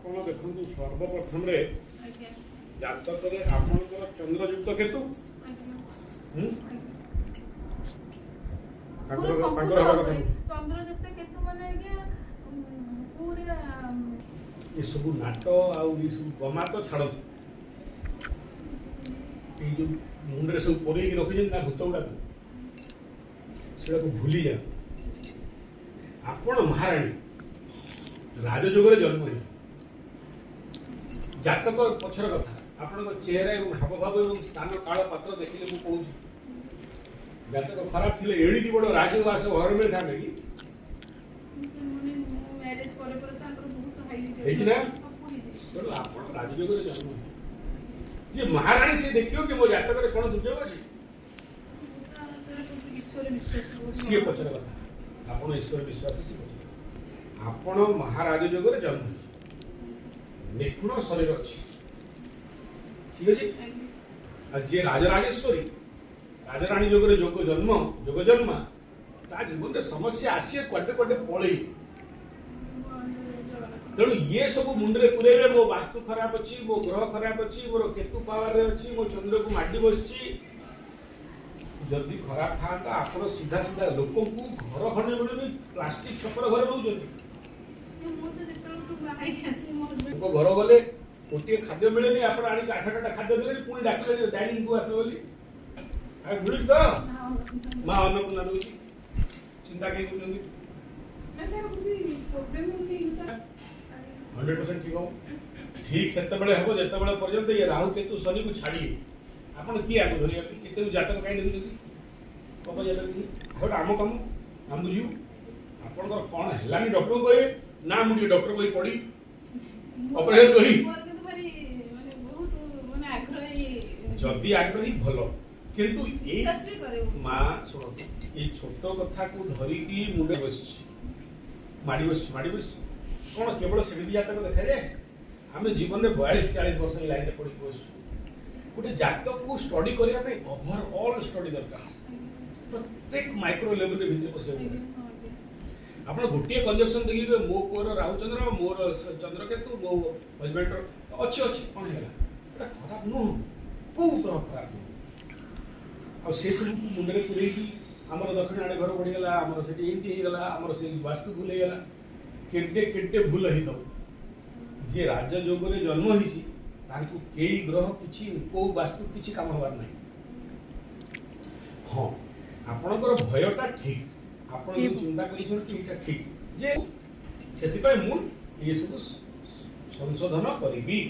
ଆପଣ ଦେଖନ୍ତୁ ସର୍ବପ୍ରଥମ ରେ ଜାତକରେ ଆପଣଙ୍କର ଚନ୍ଦ୍ରଯୁକ୍ତ କେତୁ ଚନ୍ଦ୍ରଯୁକ୍ତ କେତୁ ମାନେ ଆଜ୍ଞା ପୁରା ये सब नाट आउ ये सब गमा तो छाड़ ये जो मुंडे सब पड़े रखी ना भूत गुड़ा से भूली जा आपण महाराणी राजयोगे जन्म है जातक पछर कथा आपण चेहरा और हावभाव और स्थान काल पात्र देखिले मु कहूँ जातक खराब थे एड़ी बड़ राजवास घर में था कि मैरिज करे पर तांकर बहुत हाई तेणु आप राजयोगे जन्म जी महाराणी से देखियो कि मो जातक कौन दुर्योग अच्छी सी पचर कथा आप ईश्वर विश्वास सी पचर आपण महाराज योगे जन्म निपुण शरीर अच्छी ठीक है जी राजराजेश्वरी राजराणी योगे योग जन्म ता जीवन में समस्या आसी कटे कटे पलई तेणु ये सब मुंडे पुरेले मो वास्तु खराब अच्छी मो ग्रह खराब अच्छी मोर केतु पावर अच्छी मो चंद्र को माटी बसची जदि खराब था आप सीधा सीधा लोक को घर खंडे मिलूनी प्लास्टिक छपर घर रोज घर गले गोटे खाद्य मिले आप आठटा खाद्य देले पुणी डाकिले डाइनिंग को आस बोली मिलू तो माँ अन्नपूर्णा दूसरी चिंता कहीं 100% ठीक हो ठीक से हम जो पर्यंत ये राहु केतु शनि को छाड़िए आपड़ किए आगे धरिया केत जातक कहीं देखुଛନ୍ତି कप जातक आम कम आम बुझू आपन कौन है डॉक्टर को कहे ना मुझे डॉक्टर को पढ़ी ऑपरेशन करी जदि आग्रही भल किंतु माँ शुण ये छोट कथा को धरिकी मुंडे बस माड़ी बस कौन केवल से जातक देखा जाए आम जीवन में 42-40 वर्ष लाइन में पड़ी बस गोटे जातक को स्टडी करने ओवरऑल स्टडी दरकार प्रत्येक माइक्रो लेवल भितर बस आप गोटे कंजक्शन देखिए मो पुअर राहुचंद्र मोर चंद्रकेतु मो हजबैंड अच्छी अच्छी कौन है खराब नुह कौ ग्रह खराब नुह से सब मुंडे पूरे आमर दक्षिण आड़े घर बढ़ीगला आमर से आमर से वास्तु भूल होगा केटे केटे भूल हो जी राजयोग जन्म होती कई ग्रह किसी को वास्तु किसी काम हबार ना हाँ आपणकर भयटा ठीक आप चिंता कर ठीक जे से ये सब संशोधन करी।